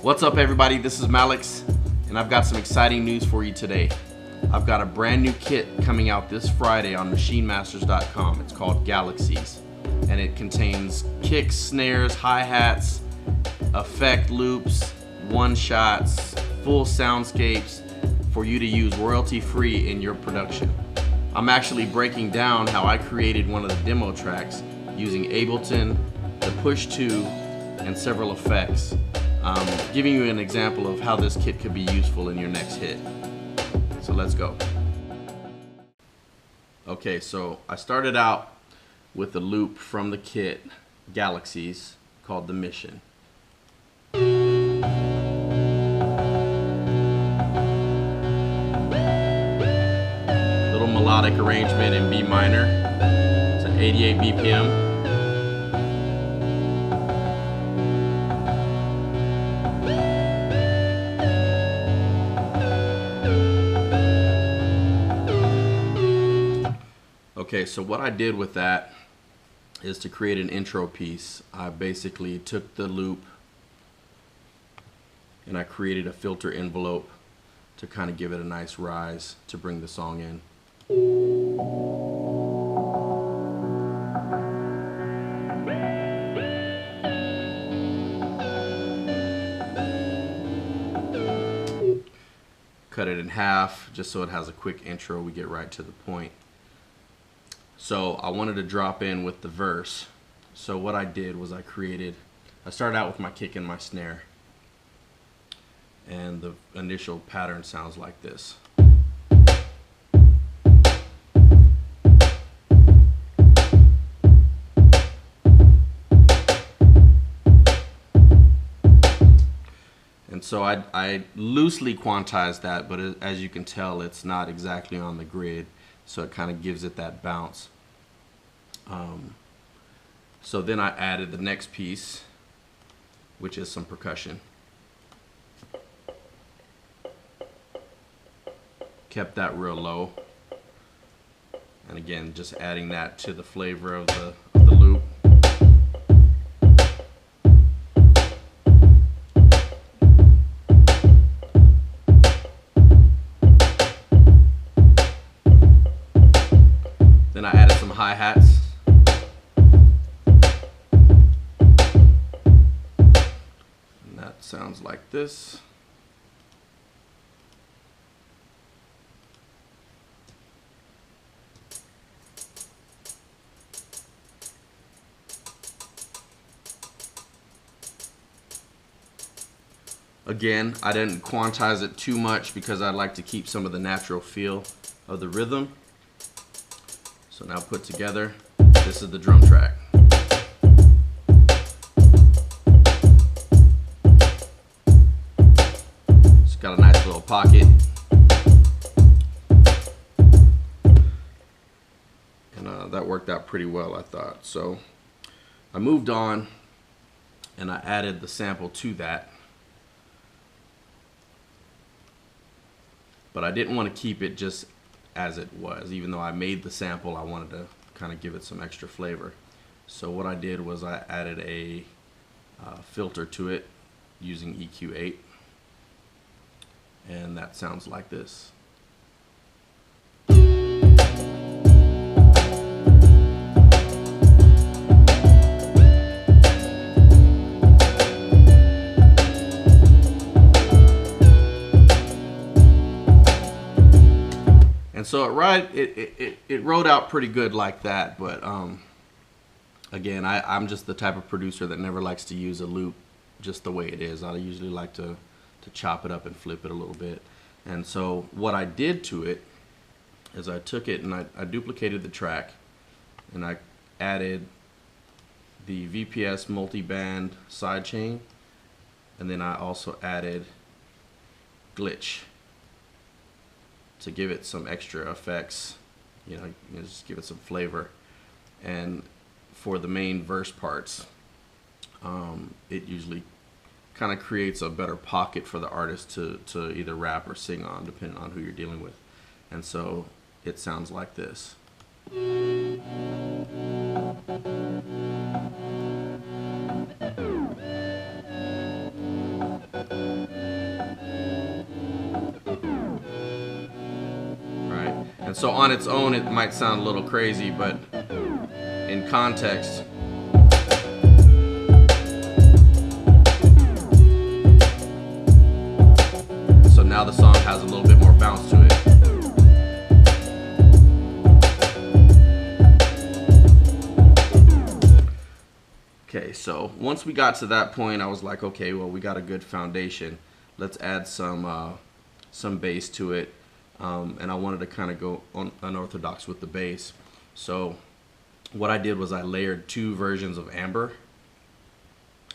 What's up everybody, this is Malex, and I've got some exciting news for you today. I've got a brand new kit coming out this Friday on MachineMasters.com. It's called Galaxies, and it contains kicks, snares, hi-hats, effect loops, one-shots, full soundscapes for you to use royalty-free in your production. I'm actually breaking down how I created one of the demo tracks using Ableton, the Push 2, and several effects. Giving you an example of how this kit could be useful in your next hit. So let's go. Okay, so I started out with a loop from the kit Galaxies called the Mission. Little melodic arrangement in B minor. It's at 88 BPM. Okay, so what I did with that is to create an intro piece. I basically took the loop and I created a filter envelope to kind of give it a nice rise to bring the song in. Cut it in half just so it has a quick intro, we get right to the point. So I wanted to drop in with the verse. So what I did was I started out with my kick and my snare. And the initial pattern sounds like this. And so I loosely quantized that, but as you can tell, it's not exactly on the grid. So it kind of gives it that bounce. So then I added the next piece, which is some percussion. Kept that real low. And again, just adding that to the flavor of the loop. Then I added some hi-hats. And that sounds like this. Again, I didn't quantize it too much because I like to keep some of the natural feel of the rhythm. So now put together, this is the drum track. It's got a nice little pocket. And that worked out pretty well, I thought. So I moved on and I added the sample to that. But I didn't want to keep it just as it was. Even though I made the sample, I wanted to kind of give it some extra flavor. So what I did was I added a filter to it using EQ8, and that sounds like this. And so it wrote out pretty good like that, but again, I'm just the type of producer that never likes to use a loop just the way it is. I usually like to chop it up and flip it a little bit. And so what I did to it is I took it and I duplicated the track and I added the VPS multi-band sidechain, and then I also added glitch to give it some extra effects, just give it some flavor. And for the main verse parts, it usually kind of creates a better pocket for the artist to either rap or sing on, depending on who you're dealing with. And so it sounds like this. And so on its own, it might sound a little crazy, but in context, so now the song has a little bit more bounce to it. Okay, so once we got to that point, I was like, okay, well, we got a good foundation. Let's add some bass to it, and I wanted to kind of go unorthodox with the bass. So what I did was I layered 2 versions of Amber,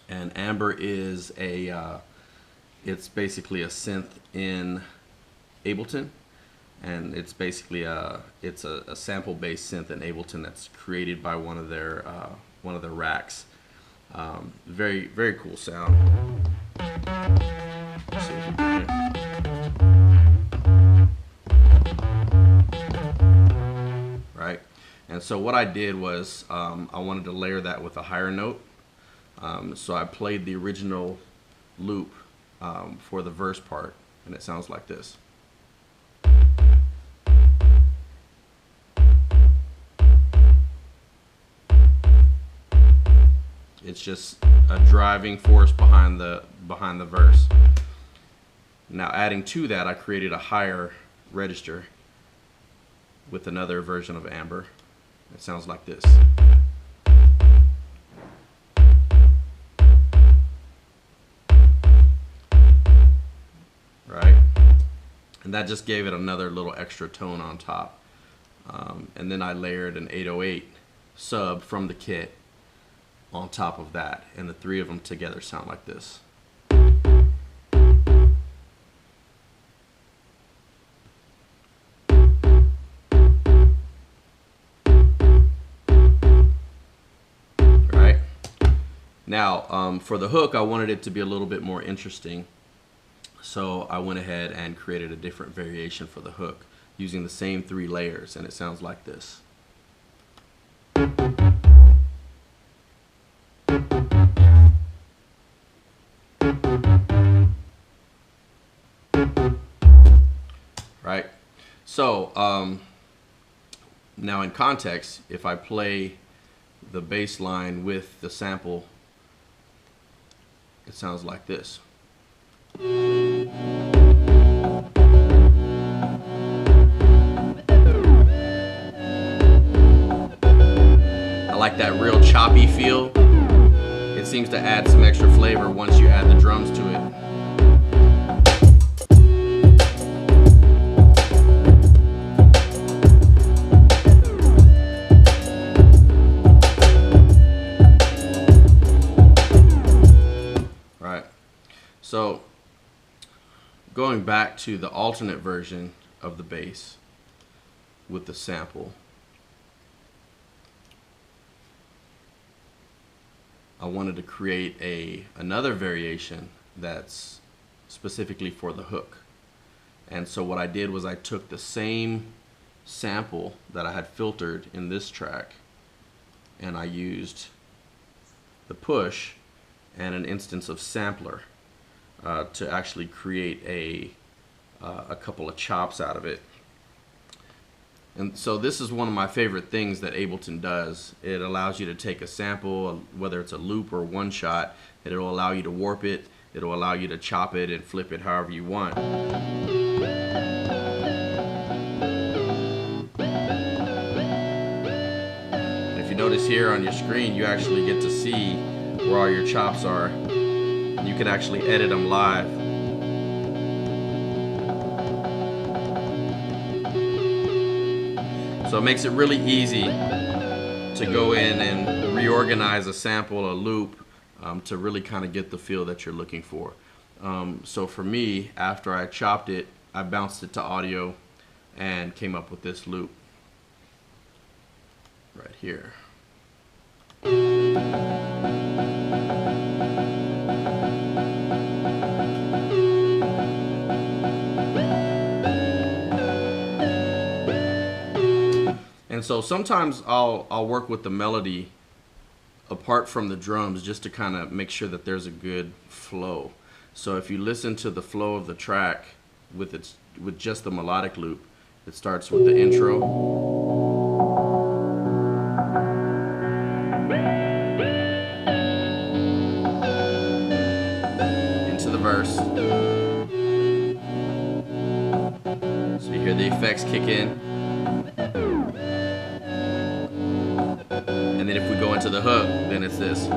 and Amber is it's basically a synth in Ableton, and it's basically it's a sample-based synth in Ableton that's created by one of their racks. Very, very cool sound. Let's see if you can hear. Right, and so what I did was I wanted to layer that with a higher note. So I played the original loop for the verse part, and it sounds like this. It's just a driving force behind the verse. Now adding to that, I created a higher register with another version of Amber. It sounds like this. Right? And that just gave it another little extra tone on top. And then I layered an 808 sub from the kit on top of that, and the 3 of them together sound like this. Right? Now, for the hook, I wanted it to be a little bit more interesting, so I went ahead and created a different variation for the hook using the same 3 layers, and it sounds like this. Right? So now in context, if I play the bass line with the sample, it sounds like this. I like that real choppy feel. It seems to add some extra flavor once you add the drums to it. So going back to the alternate version of the bass with the sample, I wanted to create another variation that's specifically for the hook. And so what I did was I took the same sample that I had filtered in this track, and I used the push and an instance of sampler to actually create a couple of chops out of it. And so this is one of my favorite things that Ableton does. It allows you to take a sample, whether it's a loop or one shot, it'll allow you to warp it, it'll allow you to chop it and flip it however you want. If you notice here on your screen, you actually get to see where all your chops are. You can actually edit them live. So it makes it really easy to go in and reorganize a sample, a loop, to really kind of get the feel that you're looking for. So for me, after I chopped it, I bounced it to audio and came up with this loop right here. And so sometimes I'll work with the melody apart from the drums just to kind of make sure that there's a good flow. So if you listen to the flow of the track with just the melodic loop, It starts with the intro. Into the verse. So you hear the effects kick in. And then if we go into the hook, then it's this.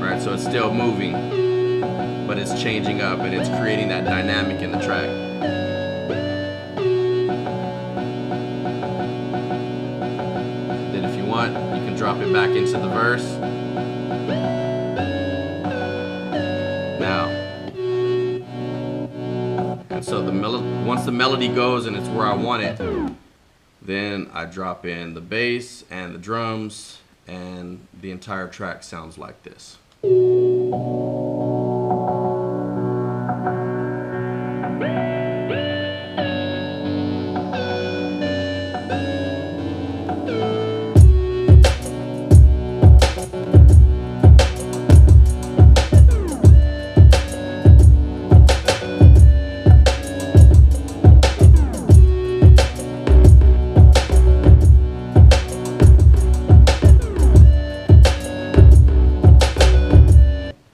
Right, so it's still moving, but it's changing up and it's creating that dynamic in the track. Then if you want, you can drop it back into the verse. Now, and so once the melody goes and it's where I want it, then I drop in the bass and the drums, and the entire track sounds like this.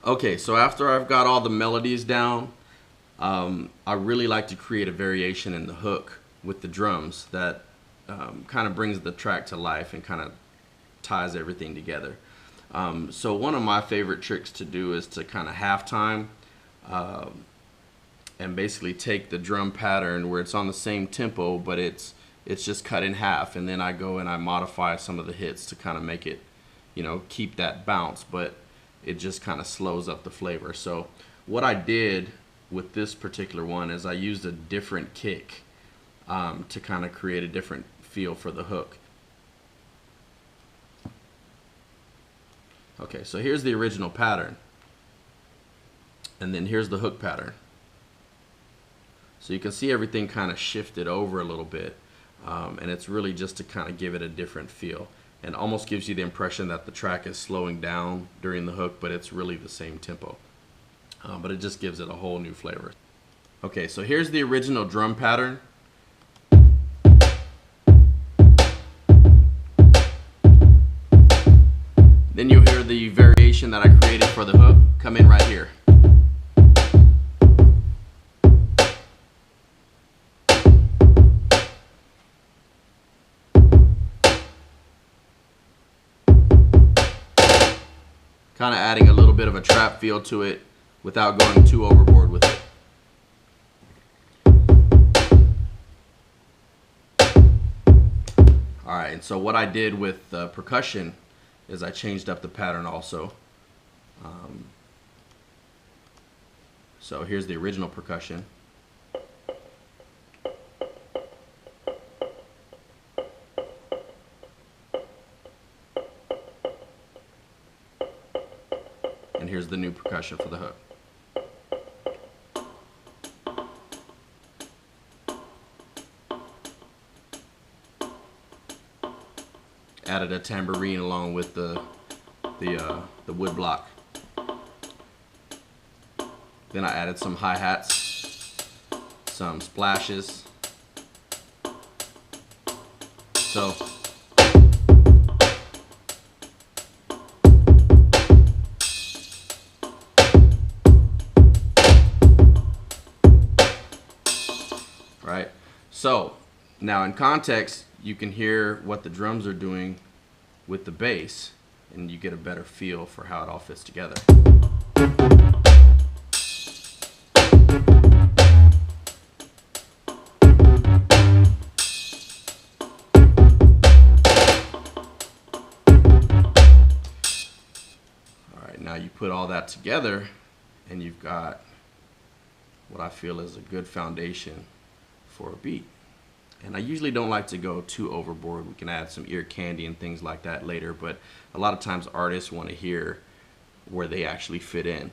Okay, so after I've got all the melodies down, I really like to create a variation in the hook with the drums that kind of brings the track to life and kind of ties everything together. So one of my favorite tricks to do is to kind of halftime and basically take the drum pattern where it's on the same tempo, but it's just cut in half, and then I go and I modify some of the hits to kind of make it, you know, keep that bounce, but it just kind of slows up the flavor. So what I did with this particular one is I used a different kick to kind of create a different feel for the hook. Okay, so here's the original pattern, and then here's the hook pattern. So you can see everything kind of shifted over a little bit, and it's really just to kind of give it a different feel, and almost gives you the impression that the track is slowing down during the hook, but it's really the same tempo. But it just gives it a whole new flavor. Okay, so here's the original drum pattern. Then you'll hear the variation that I created for the hook come in right here. Kind of adding a little bit of a trap feel to it without going too overboard with it. Alright, and so what I did with percussion is I changed up the pattern also. So here's the original percussion. And here's the new percussion for the hook. Added a tambourine along with the wood block. Then I added some hi-hats, some splashes. So right. So now in context, you can hear what the drums are doing with the bass, and you get a better feel for how it all fits together. Alright, now you put all that together and you've got what I feel is a good foundation for a beat. And I usually don't like to go too overboard. We can add some ear candy and things like that later, but a lot of times artists want to hear where they actually fit in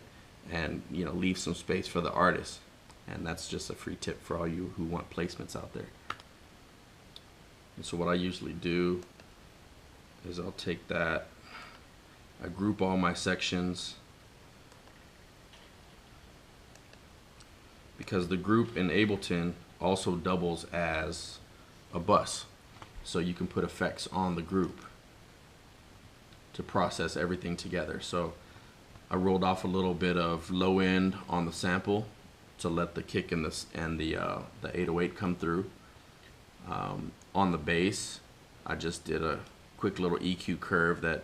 and, you know, leave some space for the artist. And that's just a free tip for all you who want placements out there. And so what I usually do is I'll take that, I group all my sections, because the group in Ableton also doubles as a bus. So you can put effects on the group to process everything together. So I rolled off a little bit of low end on the sample to let the kick and the 808 come through. On the bass, I just did a quick little EQ curve that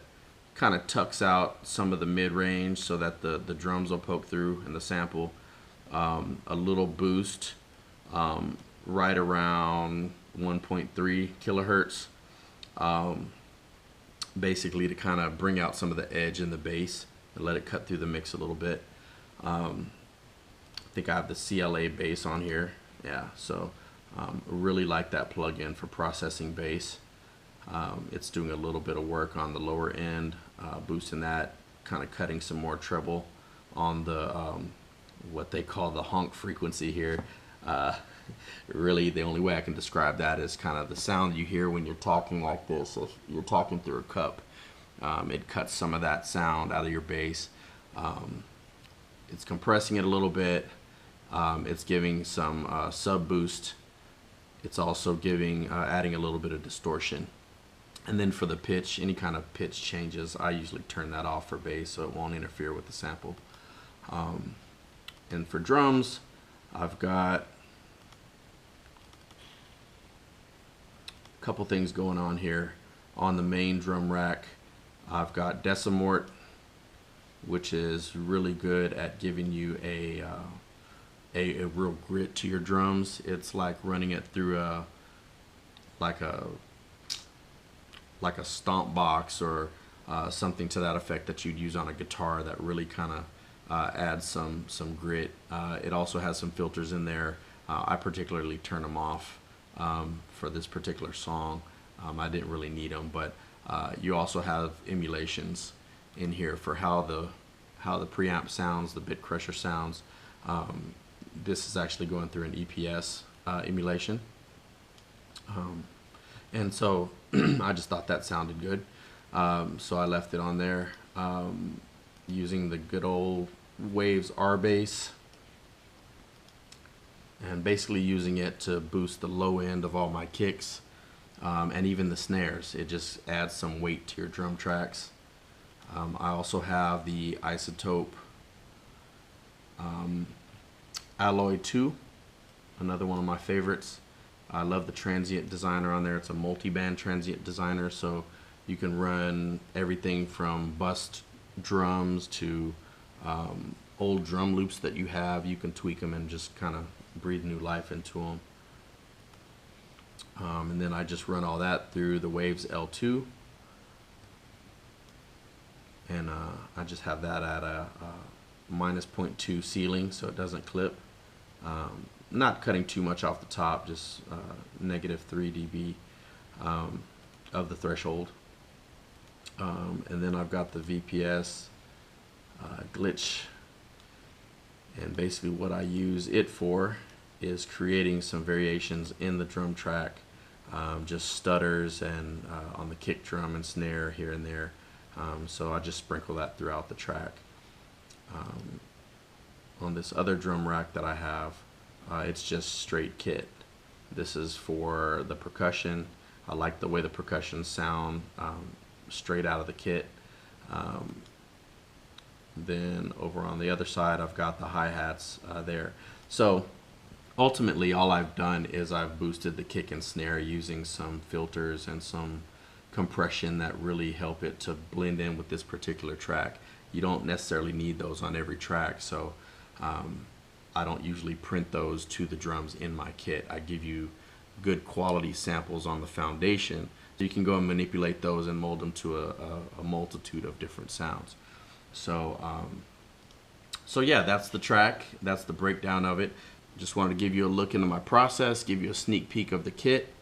kind of tucks out some of the mid-range so that the drums will poke through in the sample. A little boost right around 1.3 kilohertz, basically to kind of bring out some of the edge in the bass and let it cut through the mix a little bit. I think I have the CLA bass on here. Yeah, so really like that plugin for processing bass. It's doing a little bit of work on the lower end, boosting that, kind of cutting some more treble on the what they call the honk frequency here. Really, the only way I can describe that is kind of the sound you hear when you're talking like this. If you're talking through a cup, it cuts some of that sound out of your bass. It's compressing it a little bit. It's giving some sub boost. It's also giving adding a little bit of distortion. And then for the pitch, any kind of pitch changes, I usually turn that off for bass so it won't interfere with the sample. And for drums, I've got a couple things going on here. On the main drum rack, I've got Decimort, which is really good at giving you a real grit to your drums. It's like running it through a like a stomp box or something to that effect that you'd use on a guitar that really kind of adds some grit. It also has some filters in there. I particularly turn them off for this particular song. I didn't really need them, but you also have emulations in here for how the preamp sounds, the bit crusher sounds. This is actually going through an EPS emulation. And so I just thought that sounded good. So I left it on there using the good old Waves R bass and basically using it to boost the low end of all my kicks and even the snares. It just adds some weight to your drum tracks. I also have the Isotope Alloy 2, another one of my favorites. I love the transient designer on there. It's a multi-band transient designer, so you can run everything from bust drums to old drum loops that you have. You can tweak them and just kind of breathe new life into them. And then I just run all that through the Waves L2, and I just have that at a minus 0.2 ceiling so it doesn't clip. Not cutting too much off the top, just negative 3 dB of the threshold. And then I've got the VPS glitch, and basically what I use it for is creating some variations in the drum track, just stutters and on the kick drum and snare here and there. So I just sprinkle that throughout the track. On this other drum rack that I have, it's just straight kit. This is for the percussion. I like the way the percussion sound straight out of the kit. Then over on the other side, I've got the hi-hats there. So ultimately all I've done is I've boosted the kick and snare using some filters and some compression that really help it to blend in with this particular track. You don't necessarily need those on every track, so I don't usually print those to the drums in my kit. I give you good quality samples on the foundation so you can go and manipulate those and mold them to a multitude of different sounds. So yeah, that's the track. That's the breakdown of it. Just wanted to give you a look into my process, give you a sneak peek of the kit.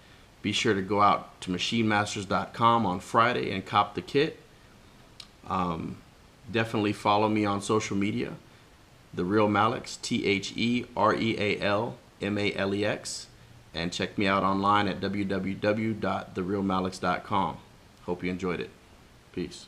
Be sure to go out to machinemasters.com on Friday and cop the kit. Definitely follow me on social media. The Real Malex, TheRealMalex, and check me out online at www.therealmalex.com. Hope you enjoyed it. Peace.